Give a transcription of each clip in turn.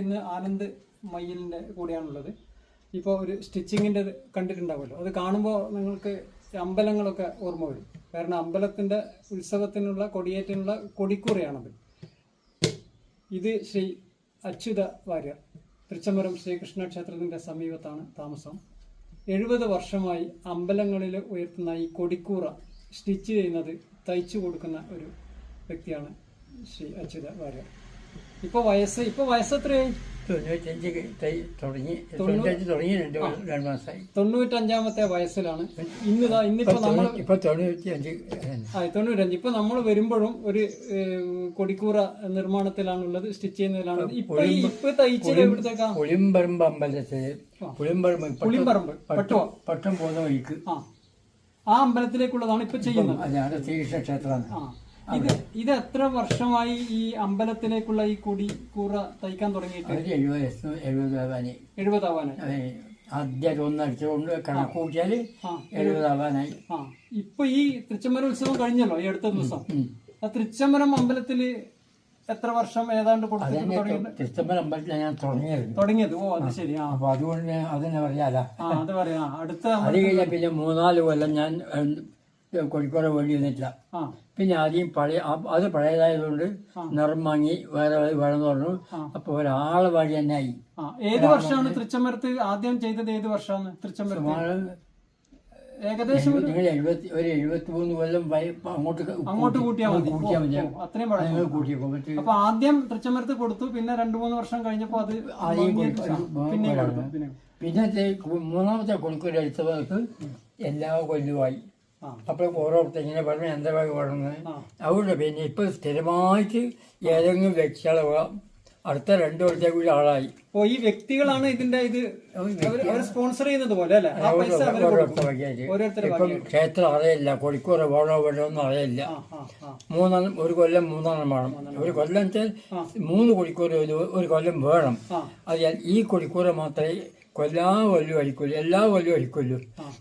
ഇന്ന് ആനന്ദ് മയ്യലിൻ്റെ കൂടെയാണുള്ളത്. ഇപ്പോൾ ഒരു സ്റ്റിച്ചിങ്ങിൻ്റെ കണ്ടിട്ടുണ്ടാവുമല്ലോ, അത് കാണുമ്പോൾ നിങ്ങൾക്ക് അമ്പലങ്ങളൊക്കെ ഓർമ്മ വരും. കാരണം അമ്പലത്തിൻ്റെ ഉത്സവത്തിനുള്ള കൊടിയേറ്റിനുള്ള കൊടിക്കൂറയാണത്. ഇത് ശ്രീ അച്യുത വാര്യർ തൃച്ചംബരം ശ്രീകൃഷ്ണ ക്ഷേത്രത്തിൻ്റെ സമീപത്താണ് താമസം. 70 വർഷമായി അമ്പലങ്ങളിൽ ഉയർത്തുന്ന ഈ കൊടിക്കൂറ സ്റ്റിച്ച് ചെയ്യുന്നത്, തയ്ച്ചു കൊടുക്കുന്ന ഒരു വ്യക്തിയാണ് ശ്രീ അച്യുത വാര്യർ. ഇപ്പോൾ വയസ്സ് എത്രയായി? 95 വയസ്സിലാണ്. ഇന്നിപ്പോ നമ്മൾ 95. ഇപ്പൊ നമ്മൾ വരുമ്പോഴും ഒരു കൊടിക്കൂറ നിർമ്മാണത്തിലാണുള്ളത്, സ്റ്റിച്ച് ചെയ്യുന്നതിലാണ്. ഇപ്പൊ തയ്ച്ചത് എവിടത്തേക്കാ? പുളിമ്പറമ്പ് അമ്പലത്തില്, പുളിമ്പറമ്പ് പട്ടം പോകുന്ന വഴിക്ക് ആ അമ്പലത്തിലേക്കുള്ളതാണ് ഇപ്പൊ ചെയ്യുന്നത്. ശ്രീകൃഷ്ണ ക്ഷേത്രമാണ്. ഇത് എത്ര വർഷമായി ഈ അമ്പലത്തിലേക്കുള്ള ഈ കൂറ തയ്ക്കാൻ തുടങ്ങിയിട്ട്? 70 ആവാനായി. ആദ്യം ഒന്നടിച്ചുകൊണ്ട് കണക്ക് കൂട്ടിയാല് 70 ആവാനായി. ഇപ്പൊ ഈ തൃച്ചംബരം ഉത്സവം കഴിഞ്ഞല്ലോ ഈ അടുത്ത ദിവസം. ആ തൃച്ചംബരം അമ്പലത്തില് എത്ര വർഷം ഏതാണ്ട് തൃച്ചംബരം അമ്പലത്തിൽ ഞാൻ തുടങ്ങിയത്? ഓ, അത് ശരി. അപ്പൊ അതുകൊണ്ട് അതിനെ പറയാലോ. അത് പറയാ. അടുത്ത അത് കഴിഞ്ഞാൽ പിന്നെ 3-4 കൊല്ലം ഞാൻ കോഴിക്കോട് വേണ്ടി വന്നിട്ടില്ല. പിന്നെ ആദ്യം അത് പഴയതായതുകൊണ്ട് നിറം വാങ്ങി വേറെ വേണമെന്ന് പറഞ്ഞു. അപ്പൊ ഒരാളെ വഴി തന്നെ ആയി. ഏത് വർഷമാണ് തൃച്ചംബരത്ത് ആദ്യം ചെയ്തത്? ഏത് വർഷമാണ് തൃച്ചംബരത്ത്? ഏകദേശം ഒരു 73 കൊല്ലം അങ്ങോട്ട് കൂട്ടിയാൽ മതി. അത്രയും കൂട്ടിയപ്പോ. അപ്പൊ ആദ്യം തൃച്ചംബരത്ത് കൊടുത്തു, പിന്നെ 2-3 വർഷം കഴിഞ്ഞപ്പോ അത് പിന്നത്തെ 3ാമത്തെ കൊടുക്കൂല അടിച്ചവർക്ക് എല്ലാ കൊല്ലുമായി. അപ്പോൾ ഓരോരുത്തർ ഇങ്ങനെ പറഞ്ഞ് എന്തായി പറയുന്നത്. അതുകൊണ്ട് പിന്നെ ഇപ്പൊ സ്ഥിരമായിട്ട് ഏതെങ്കിലും വ്യക്തികളെ അടുത്ത 2 വർഷത്തെ കൂടി ആളായി. ഈ വ്യക്തികളാണ് ഇതിന്റെ സ്പോൺസർ ചെയ്യുന്നത് പോലെ അല്ലേ? ഇപ്പം ക്ഷേത്രം അറിയില്ല, കൊടിക്കൂറ വേണോ വേണമെന്നും അറിയില്ല. ഒരു കൊല്ലം 3 വേണം. ഒരു കൊല്ലം വെച്ചാൽ 3 കൊടിക്കൂറ ഒരു കൊല്ലം വേണം. അത് ഈ കൊടിക്കൂറ മാത്രമേ എല്ലാ കൊല്ലം അടിക്കുള്ളൂ.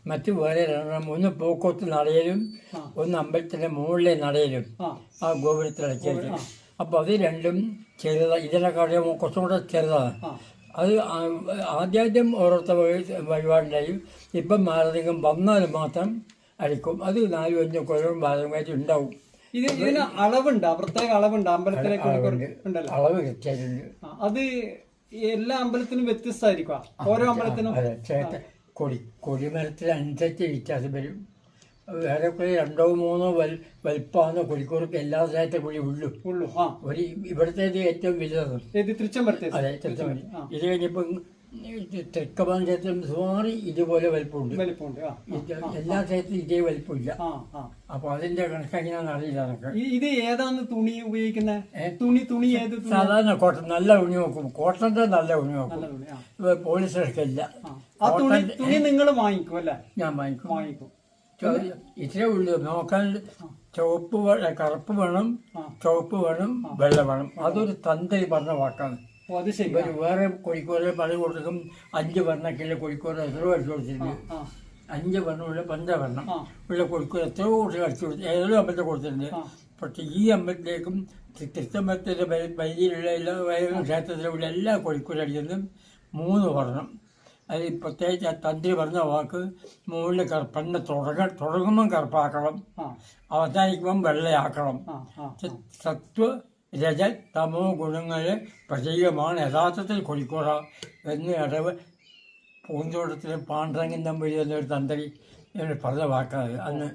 മറ്റു വേറെ 2 ഒന്ന് പൂക്കോത്ത് നടയിലും ഒന്ന് അമ്പലത്തിന്റെ മുകളിലെ നടയിലും ആ ഗോപുരത്തിൽ അടക്കിയത്. അപ്പൊ അത് രണ്ടും ചെറുതാണ്, ഇതിനെക്കാളും കുറച്ചും കൂടെ ചെറുതാണ്. അത് ആദ്യം ഓരോരുത്തർ വഴിപാടുണ്ടായി. ഇപ്പം മാരധികം വന്നാൽ മാത്രം അടിക്കും. അത് 4-5 കൊല്ലം ഭാഗമായിട്ട് ഉണ്ടാവും. ഇതിന് അളവുണ്ട്, പ്രത്യേക അളവുണ്ട് അമ്പലത്തിലേക്ക്? അളവ് കൃത്യമായിട്ടുണ്ട്. അത് എല്ലാ അമ്പലത്തിനും വ്യത്യസ്തമായിരിക്കും. ഓരോ അമ്പലത്തിനും കൊടിമരത്തിൽ അനുസരിച്ച് വ്യത്യാസം വരും. വേറെ 2-3 വലിപ്പമാണ് കൊടിക്കൂർക്ക് എല്ലാ സ്ഥലത്തെ കൂടി ഉള്ളു. ഒരു ഇവിടുത്തേത് ഏറ്റവും വലുതാണ്. തൃച്ചംബരത്തെ? അതെ, തൃച്ചംബരം. ഇത് കഴിഞ്ഞപ്പോ തെക്കമ്പലം ക്ഷേത്രം സുമാറി ഇതുപോലെ വലിപ്പമുണ്ട്. എല്ലാ ക്ഷേത്രത്തിലും ഇതേ വലിപ്പമില്ല. അപ്പൊ അതിന്റെ കണക്കെങ്ങനെയാണെന്ന് അറിയില്ല. ഇത് ഏതാണ് തുണി ഉപയോഗിക്കുന്നത്? തുണി ഏത്? സാധാരണ കോട്ടൺ. നല്ല തുണി നോക്കും, കോട്ടന്റെ നല്ല തുണി നോക്കും. പോളിസ്റ്റർ ഇല്ല. തുണി നിങ്ങൾ വാങ്ങിക്കും അല്ലേ? ഞാൻ വാങ്ങിക്കും. ഇത്രേ ഉള്ളൂ നോക്കാൻ. കറുപ്പ് വേണം, ചുവപ്പ് വേണം, വെള്ള വേണം. അതൊരു തന്ത്രി പറഞ്ഞ വാക്കാണ്. വേറെ കോഴിക്കോട് പല കൊടുക്കും 5 വർണ്ണക്കുള്ള കോഴിക്കോട് എത്രയോ അടിച്ചു കൊടുത്തിട്ടുണ്ട്. 5 വർണ്ണമുള്ള 5 വർണ്ണം ഉള്ള കോഴിക്കോട് എത്രയോ കുട്ടികൾ അടിച്ചു കൊടുത്തു. ഏതൊരു അമ്പലത്തിൽ കൊടുത്തിട്ടുണ്ട്. പക്ഷെ ഈ അമ്പലത്തിലേക്കും തൃച്ചംബരത്തിന്റെ വൈദ്യയിലുള്ള എല്ലാ ക്ഷേത്രത്തിലുള്ള എല്ലാ കോഴിക്കോട് അടിക്കുന്നതും 3 വർണ്ണം. അത് പ്രത്യേകിച്ച് ആ തന്ത്രി പറഞ്ഞ വാക്ക് മുകളിൽ കറുപ്പന്നെ തുടങ്ങുമ്പം കറുപ്പാക്കണം, അവസാനിക്കുമ്പം വെള്ളയാക്കണം. സത്വ രജ തമോ ഗുണങ്ങളെ പ്രതീകമാണ് യഥാർത്ഥത്തിൽ കൊടിക്കൂറ എന്ന് ഇടവ് പൂന്തോട്ടത്തിൽ പാണ്ഡ്രങ്ങൻ തമ്പി എന്നൊരു തന്ത്രി പറഞ്ഞ വാക്കാണ് അന്ന്.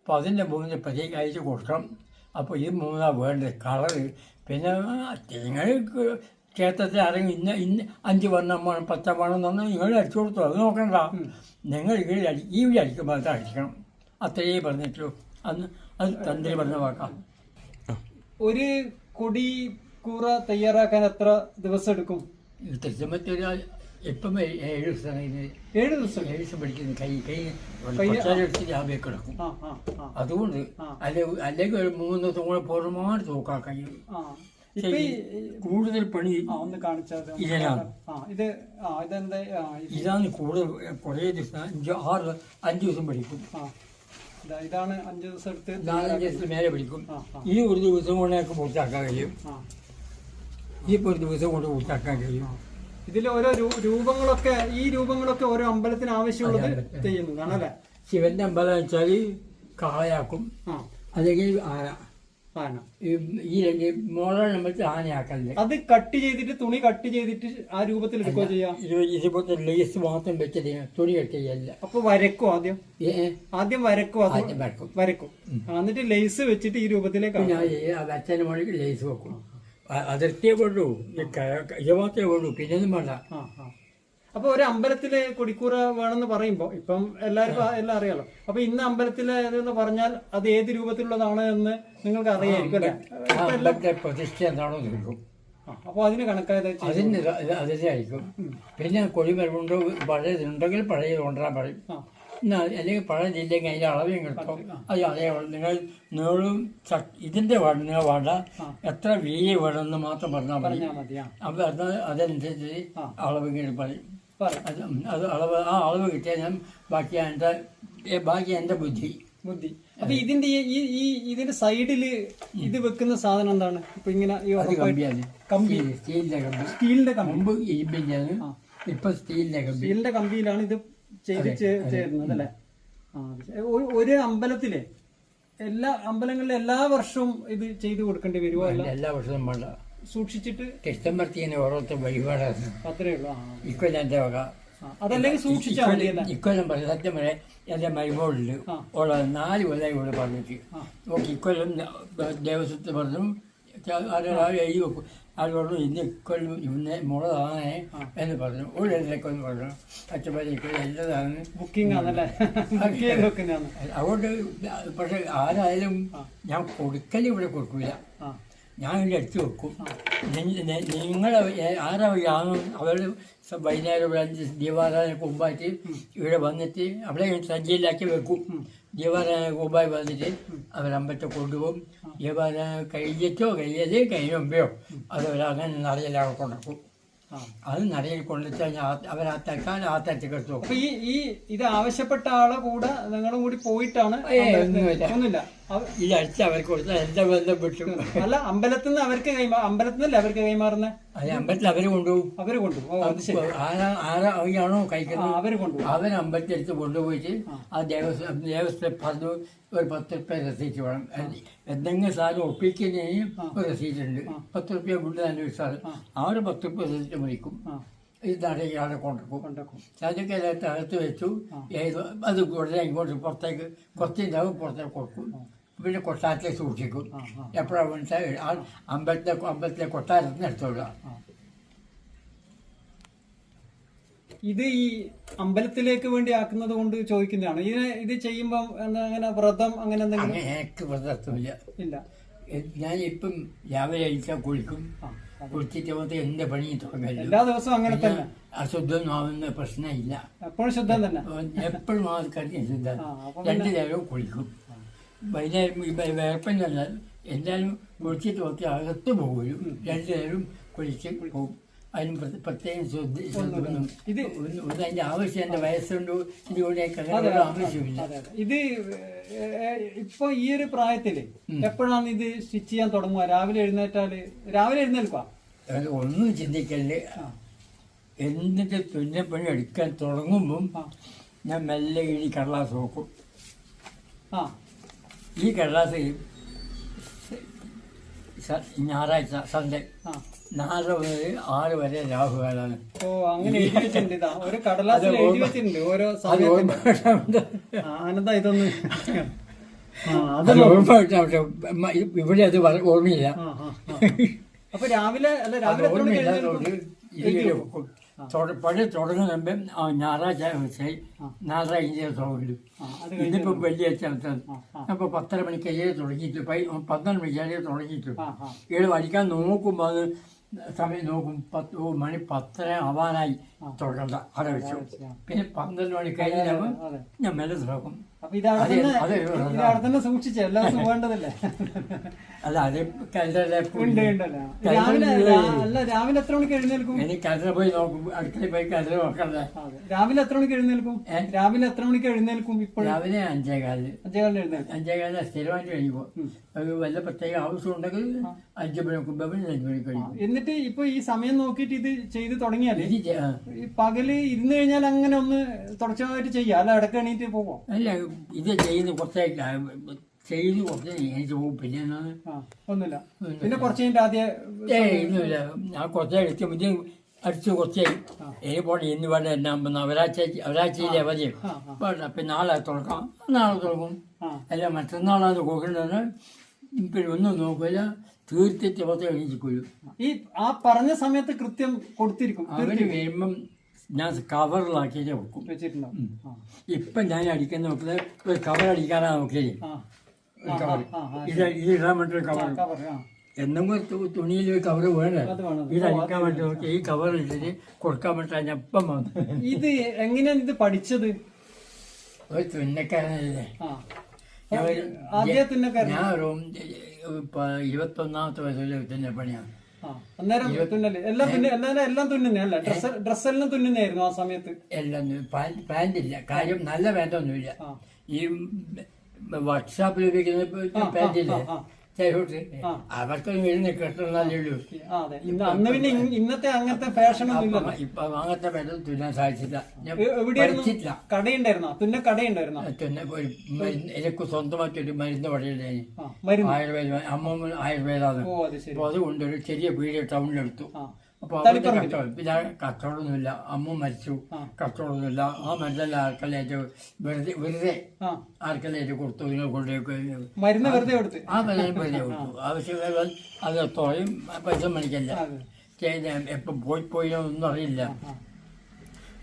അപ്പോൾ അതിൻ്റെ 3 പ്രതീക അയച്ച് കൊടുക്കണം. അപ്പോൾ ഇത് 3 വേണ്ടത് കളറ്. പിന്നെ നിങ്ങൾ ക്ഷേത്രത്തിൽ ആരെങ്കിലും ഇന്ന 5 വർണ്ണം വേണം 10 വേണം എന്ന് പറഞ്ഞാൽ നിങ്ങൾ അടിച്ചു കൊടുത്തു. അത് നോക്കണ്ട, നിങ്ങൾ ഈ വഴി അടിക്കുമ്പോൾ അത് അടിക്കണം. അത്രയേ പറഞ്ഞിട്ടുള്ളൂ അന്ന്. അത് തന്ത്രി പറഞ്ഞ വാക്കാണ്. ഒരു കൊടി കൂറ തയ്യാറാക്കാൻ എത്ര ദിവസം എടുക്കും? തൃച്ചംബരത്തിൽ ഇപ്പം 7 ദിവസം. 7 ദിവസം പഠിക്കുന്നു. കൈ രാവിലെ കിടക്കും. അതുകൊണ്ട് അല്ലെങ്കിൽ ഒരു 3 ദിവസം കൂടെ പൂർണ്ണമായിട്ട് തൂക്കാൻ കഴിയും. കൂടുതൽ പണി ഒന്ന് കാണിച്ചത് ഇതിനാണ്. ഇതാണ് കൂടുതൽ. കുറേ ദിവസം 5 ദിവസം പഠിക്കും. ഇതാണ് 5 ദിവസം എടുത്ത് 4-5 ദിവസത്തിൽ മേലെ പിടിക്കും. ഈ ഒരു ദിവസം കൊണ്ട് ഞങ്ങൾക്ക് പൂർത്തിയാക്കാൻ കഴിയും. ഇതിപ്പോൾ ഒരു ദിവസം കൊണ്ട് ഉണ്ടാക്കാൻ കഴിയും. ഇതിൽ ഓരോ രൂപങ്ങളൊക്കെ ഈ രൂപങ്ങളൊക്കെ ഓരോ അമ്പലത്തിന് ആവശ്യമുള്ളത് ചെയ്യുന്നതാണ് അല്ലേ? ശിവന്റെ അമ്പലം വെച്ചാൽ കാളയാക്കും, അല്ലെങ്കിൽ ആന. ഈ രണ്ട് മോഡൽ അമ്പലത്തിൽ ആനയാക്കല്ലേ. അത് കട്ട് ചെയ്തിട്ട് തുണി കട്ട് ചെയ്തിട്ട് ആ രൂപത്തിൽ എടുക്കുകയോ ചെയ്യാം. ഇതുപോലത്തെ ലേസ് മാത്രം വെച്ചത് തുണി കട്ട് ചെയ്യല്ല. അപ്പൊ വരക്കും ആദ്യം വരക്കും വരക്കും എന്നിട്ട് ലേസ് വെച്ചിട്ട് ഈ രൂപത്തിലേക്ക് അച്ഛൻ്റെ മോളിൽ ലേസ് വെക്കും. അതിർത്തിയെ വേണ്ടു, ഇജമാത്തേ വേണ്ടു, പിന്നൊന്നും വേണ്ട. അപ്പൊ ഒരു അമ്പലത്തിലെ കൊടിക്കൂറ വേണമെന്ന് പറയുമ്പോ ഇപ്പം എല്ലാവർക്കും എല്ലാം അറിയാലോ. അപ്പൊ ഇന്ന് അമ്പലത്തിലെ ഇതെന്ന് പറഞ്ഞാൽ അത് ഏത് രൂപത്തിലുള്ളതാണ് എന്ന് നിങ്ങൾക്ക് അറിയായിരിക്കും അല്ലേ? പ്രതിഷ്ഠ എന്താണോ നോക്കും. അപ്പൊ അതിന് കണക്കായത് അതിനായിരിക്കും. പിന്നെ കൊടിമരമുണ്ടോ പഴയതുണ്ടെങ്കിൽ പഴയത് കൊണ്ടുവരാൻ പറയും. അല്ലെങ്കിൽ പഴയതില്ലെങ്കിൽ അതിന്റെ അളവും കിട്ടും. അത് അതേ നിങ്ങൾ നീളും ഇതിന്റെ നിങ്ങൾ വേണ്ട, എത്ര വീതി വേണമെന്ന് മാത്രം പറഞ്ഞാൽ മതി. അപ്പൊ അതനുസരിച്ച് അളവ് ഇങ്ങനെ പറയും. അത് അളവ് ആ അളവ് കിട്ടിയാൽ ഞാൻ ബാക്കി എന്റെ ബുദ്ധി. അപ്പൊ ഇതിന്റെ ഇതിന്റെ സൈഡില് ഇത് വെക്കുന്ന സാധനം എന്താണ്? ഇപ്പൊ ഇങ്ങനെ കമ്പി, സ്റ്റീലിന്റെ കമ്പി. മുമ്പ് ഇരുമ്പിന്റെ, ഇപ്പൊ സ്റ്റീലിന്റെ കമ്പിയിലാണ് ഇത് ചേരുന്നത് അല്ലേ? ഒരു അമ്പലത്തിലെ എല്ലാ അമ്പലങ്ങളിലും എല്ലാ വർഷവും ഇത് ചെയ്തു കൊടുക്കേണ്ടി വരുമോ? എല്ലാ വർഷവും വേണ്ട, സൂക്ഷിച്ചിട്ട് കൃഷ്ണമർത്തിനെ ഓരോരുത്തർ വഴിപാടാണ്. അത്രേ ഉള്ളൂ. ഇക്കൊല്ലം എന്റെ വക. അതല്ലെങ്കിൽ സൂക്ഷിച്ചാൽ ഇക്കൊല്ലം പറയും. സത്യം പറയാം, എന്റെ മരുമോളില് ഉള്ള 4 കൊല്ലമായി ഇവിടെ പറഞ്ഞിട്ട് നോക്കി. ഇക്കൊല്ലം ദേവസ്വത്തിൽ പറഞ്ഞു എഴുതി വെക്കും. അത് പറഞ്ഞു ഇന്ന് ഇക്കൊല്ലം ഇന്ന് മുളകാണേ എന്ന് പറഞ്ഞു. ഉള്ളൊന്ന് പറഞ്ഞു അച്ഛന്മാരെ എല്ലാതാണ് ബുക്കിംഗ് ആണല്ലേ? അതുകൊണ്ട് പക്ഷെ ആരായാലും ഞാൻ കൊടുക്കൽ ഇവിടെ കൊടുക്കില്ല, ഞാൻ ഇവിടെ എടുത്തു വെക്കും. നിങ്ങൾ ആരാണ് അവർ വൈകുന്നേരം 5 ദീപാരാധനക്ക് മുമ്പായിട്ട് ഇവിടെ വന്നിട്ട് അവിടെ സജ്ജയിലാക്കി വെക്കും. ദീപാരാധനക്ക് മുമ്പായി വന്നിട്ട് അവരമ്പലത്തെ കൊണ്ടുപോകും. ദീപാരാധന കഴിഞ്ഞിട്ടോ കഴിഞ്ഞ മുമ്പെയോ അത് അവരങ്ങനെ നിറയിലാകെ കൊണ്ടുപോകും. അത് നിറയിൽ കൊണ്ടുവച്ചാൽ അവർ ആ തൽക്കാലം ആ തരത്തിൽ എടുത്തു നോക്കും. ഇത് ആവശ്യപ്പെട്ട ആളെ കൂടെ നിങ്ങളും കൂടി പോയിട്ടാണ്? ഒന്നുമില്ല, ഈ ആഴ്ച അവർക്ക് കൊടുത്താൽ എന്റെ ബന്ധം വിട്ടു. അല്ല, അമ്പലത്തിൽ നിന്ന് അവർക്ക് കൈമാറുന്നത്? അതെ, അമ്പലത്തിൽ അവര് കൊണ്ടുപോകും. ആരാണോ കഴിക്കുന്നത് അവര് കൊണ്ടുപോകും. അവര് അമ്പലത്തിൽ എടുത്ത് കൊണ്ടുപോയിട്ട് ആ ദേവസ്വം പറഞ്ഞു ഒരു 10 രൂപ റെസീറ്റ് വേണം. എന്തെങ്കിലും സാധനം ഒപ്പിക്കുന്നതിന് ഒരു റെസീറ്റ് ഉണ്ട്. 10 രൂപ കൊണ്ട് തന്നെ ഒരു സാധനം ആ ഒരു 10 രൂപ റെസീറ്റ് മേടിക്കും. ഇത് നടക്കാതെ കൊണ്ടുപോകും. അതൊക്കെ അകത്ത് വെച്ചു. അത് ഉടനെ ഇങ്ങോട്ട് പുറത്തേക്ക് കുറച്ചുണ്ടാവും, പുറത്തേക്ക് കൊടുക്കും. പിന്നെ കൊട്ടാരത്തിലേക്ക് സൂക്ഷിക്കും. എപ്പോഴാണ് മനസ്സിലായി അമ്പലത്തിലെ കൊട്ടാരത്തിന് എടുത്തോളുക. ഇത് ഈ അമ്പലത്തിലേക്ക് വേണ്ടി ആക്കുന്നത് കൊണ്ട് ചോദിക്കുന്നതാണ്. ഇത് ചെയ്യുമ്പോ അങ്ങനെ വ്രതം അങ്ങനെ എന്തെങ്കിലും? എനിക്ക് വ്രതത്വമില്ല. ഇല്ല. ഞാൻ ഇപ്പം രാവിലെ കഴിച്ചാൽ കുളിക്കും. കുളിച്ചിട്ട് എന്റെ പണി തുടങ്ങില്ല. എല്ലാ ദിവസവും അങ്ങനെ തന്നെ അശുദ്ധം ആവുന്ന പ്രശ്നമില്ല. എപ്പോഴും ശുദ്ധം തന്നെ. എപ്പോഴും ആൾക്കാർക്ക് ശുദ്ധം. 2 നേരവും കുളിക്കും. വൈകുന്നേരം വേർപ്പം ചെന്നാൽ എല്ലാവരും കുളിച്ചിട്ട് നോക്കി അകത്ത് പോകും. 2 നേരവും കുളിച്ച് പോകും. അതിന് പ്രത്യേകം ശ്രദ്ധിച്ചൊന്നും അതിന്റെ ആവശ്യം എന്റെ വയസ്സുണ്ടോ ഇതിലൂടെ ആവശ്യമില്ല. ഇത് ഇപ്പൊ ഈ ഒരു പ്രായത്തില് എപ്പോഴാണ് ഇത് സ്റ്റിച്ച് ചെയ്യാൻ തുടങ്ങുക? രാവിലെ എഴുന്നേൽക്കുക? ഒന്നും ചിന്തിക്കല്ലേ. എന്നിട്ട് തുന്നപ്പണി എടുക്കാൻ തുടങ്ങുമ്പം ഞാൻ മെല്ലെ ഈ കടലാസ് നോക്കും. ഈ കടലാസ് ഞായറാഴ്ച സൺഡേ 4 മുതൽ 6 വരെ രാഹുകാലാണ്. ഓ, അങ്ങനെ എഴുതിയിട്ടുണ്ട്. ഒരു കടലാസിൽ എഴുതി വെച്ചിട്ടുണ്ട് ഓരോ ആനന്ദ ഇതൊന്നും പക്ഷെ ഇവിടെ അത് ഓർമ്മയില്ല. അപ്പൊ രാവിലെ പഴയ തുടങ്ങുമ്പം ഞായറാഴ്ച തുടങ്ങും. ഇന്നിപ്പോ വെള്ളിയാഴ്ച അപ്പൊ 10:30 മണിക്കേ തുടങ്ങിയിട്ട് 12 മണിക്കേ തുടങ്ങിയിട്ട് 7 മണിക്കാൻ നോക്കുമ്പോ അത് സമയം നോക്കും. 10 ആവാനായി തുടങ്ങണ്ട അവിടെ വെച്ചു. പിന്നെ 12 മണി കഴിഞ്ഞാൽ ഞാൻ മെല്ലെ തുറക്കും. അപ്പൊ ഇത് അവിടെ തന്നെ സൂക്ഷിച്ച എല്ലാ ദിവസവും വേണ്ടതല്ലേ? അല്ല അത് കല്ലറ ഉണ്ട് ഉണ്ടല്ലോ. രാവിലെ എത്ര മണിക്ക് എഴുന്നേൽക്കും? എനിക്ക് കല്ലറ പോയി നോക്കും, അടുക്കളയിൽ പോയി കല്ലറ നോക്കണ്ടേ. രാവിലെ എത്ര മണിക്ക് എഴുന്നേൽക്കും? രാവിലെ എത്ര മണിക്ക് എഴുന്നേൽക്കും? ഇപ്പോൾ രാവിലെ 5:15. 5:15 എഴുന്നേൽക്കും. 5:15 സ്ഥിരമായിട്ട് കഴിയുമ്പോൾ വല്ല പ്രത്യേക ആവശ്യം ഉണ്ടെങ്കിൽ 5 മണി 5 മണിക്ക് കഴിയും. എന്നിട്ട് ഇപ്പൊ ഈ സമയം നോക്കിയിട്ട് ഇത് ചെയ്ത് തുടങ്ങിയാല് ഈ പകല് ഇരുന്ന് കഴിഞ്ഞാൽ അങ്ങനെ ഒന്ന് തുടർച്ചയായിട്ട് ചെയ്യാം, അല്ല ഇടയ്ക്ക് എണീറ്റ് പോവോ? അല്ല ഇത് ചെയ്ത് കുറച്ചായിട്ട് ചെയ്ത് കുറച്ച് എനിക്ക് പോകും. പിന്നെ ഒന്നുമില്ല. പിന്നെ കുറച്ച് കഴിഞ്ഞിട്ട് ആദ്യം ഇന്നുമില്ല, ഞാൻ കുറച്ചായിട്ട് മുന്നേ അടിച്ചു കുറച്ചായി പോട്ടെ ഇന്ന് വേണ്ട എന്നാ ഒരാഴ്ചയിലെ അവധിയും വേണ്ട. പിന്നെ നാളെ തുറക്കാം, നാളെ തുറക്കും. അല്ല മറ്റന്നാളാണ് കൊടുക്കേണ്ടത്. പിന്നെ ഒന്നും നോക്കില്ല, തീർത്തിട്ട് പത്ത് എണീച്ചിക്കൊള്ളും. ഈ ആ പറഞ്ഞ സമയത്ത് കൃത്യം കൊടുത്തിരിക്കും. അവര് വരുമ്പം ഞാൻ കവറിലാക്കിയിട്ട് വെക്കും. വെച്ചിട്ടുണ്ടാവും. ഇപ്പം ഞാൻ അടിക്കുന്ന നോക്കുന്നത് ഒരു കവർ അടിക്കാനാണ് നോക്കിയത്. ഒരു കവർ ഇത് ഇടാൻ വേണ്ടി ഒരു കവർ, എന്തെങ്കിലും തുണിയിൽ ഒരു കവർ വേണേ ഇത് അടിക്കാൻ വേണ്ടി നോക്കി ഈ കവർ ഇട്ടിട്ട് കൊടുക്കാൻ വേണ്ടി ഞാൻ ഇപ്പം വന്നു. ഇത് എങ്ങനെയാണ് ഇത് പഠിച്ചത്? ഒരു തുന്നക്കാരനല്ലേ ഞാൻ. ഒരു 21ാമത്തെ വയസ്സിൽ തുന്ന പണിയാണ്. അന്നേരം തുന്നല് എല്ലാം തുന്നുന്നല്ല, ഡ്രസ്സെല്ലാം തുന്നുന്നായിരുന്നു ആ സമയത്ത്. എല്ലാം പാൻറ്റില്ല, കാര്യം നല്ല പാൻറ്റൊന്നുമില്ല. ഈ വർക്ക്ഷോപ്പിൽ ഉപയോഗിക്കുന്ന പാൻറ്റില്ലേ ചൈഹോട്ട്, അവർക്കൊന്നും എഴുതി കിട്ടുന്നതല്ലേ ഉള്ളൂ. അന്ന് പിന്നെ ഇന്നത്തെ അങ്ങനത്തെ ഫാഷനൊന്നും ഇപ്പൊ അങ്ങനത്തെ പാൻറ്റ് തുന്നാൻ സാധിച്ചില്ല. എവിടെയായിരുന്നു? കടയുണ്ടായിരുന്നോ? തുന്ന കടയുണ്ടായിരുന്നോ? എനിക്ക് സ്വന്തമായിട്ടൊരു മരുന്ന് പടയുണ്ടായി, ആയുർവേദ അമ്മ ആയുർവേദാണ്. അപ്പൊ അതുകൊണ്ടൊരു ചെറിയ വീട് ടൗണിലെടുത്തു. അപ്പൊ അവിടെ കച്ചവടമൊന്നുമില്ല, അമ്മ മരിച്ചു, കച്ചവടമൊന്നുമില്ല. ആ മരുന്നെല്ലാം ആർക്കെല്ലാം വെറുതെ ആർക്കെല്ലാം കൊടുത്തു, നിങ്ങൾ കൊണ്ടുപോയി മരുന്ന് വെറുതെ കൊടുത്തു. ആ മരുന്ന് വെറുതെ കൊടുത്തു. ആവശ്യമുള്ള അത് തോയും പൈസ മേടിക്കല്ല, എപ്പം പോയില്ലോ ഒന്നും അറിയില്ല.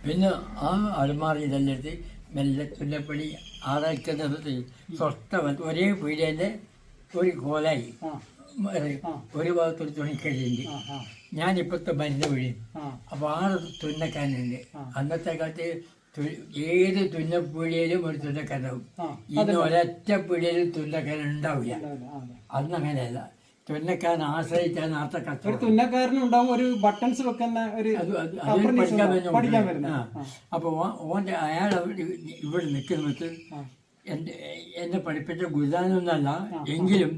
പിന്നെ ആ അലമാറി ഇതെല്ലാം എടുത്ത് മെല്ലെ തുന്നപ്പണി ആറാഴ്ച നിർത്തി സ്വസ്ഥ ഒരേ പീടിയൻ്റെ ഒരു കോലായി ഒരു ഭാഗത്തൊരു തുണിക്കഴിയുണ്ട്. ഞാനിപ്പോഴത്തെ മരുന്ന് വീഴും. അപ്പോൾ 6 തുന്നക്കാനുണ്ട്. അന്നത്തെ കാലത്ത് ഏത് തുന്നപ്പീടിയയിലും ഒരു തുന്നക്കാനാവും. ഇന്ന് ഒരൊറ്റ പീടിയയിലും തുന്നക്കാൻ ഉണ്ടാവില്ല. അന്നങ്ങനെയല്ല, തുന്നക്കാൻ ആശ്രയിച്ചാണ് ആർത്ത കച്ചവടം. തുന്നക്കാരനുണ്ടാവും ഒരു ബട്ടൺസ് വെക്കുന്ന ഒരു പഠിക്കാൻ വരുന്ന. അപ്പോൾ ഓൻ്റെ അയാൾ ഇവിടെ നിൽക്കുന്നത് എന്നെ പഠിപ്പിച്ച ഗുരുദാനൊന്നല്ല, എങ്കിലും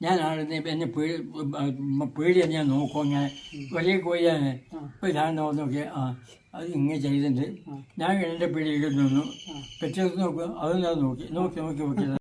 ഞാൻ ആടുന്ന എന്നെ പേടിയാ ഞാൻ നോക്കും. ഞാൻ വലിയ കോഴിയാണ്. ഇപ്പോൾ ഞാൻ നോക്കിയാൽ അത് ഇങ്ങനെ ചെയ്തിട്ടുണ്ട്. ഞാൻ എൻ്റെ പേടിയിൽ നിന്നു. പെട്ടെന്ന് നോക്കുക, അത് ഞാൻ നോക്കി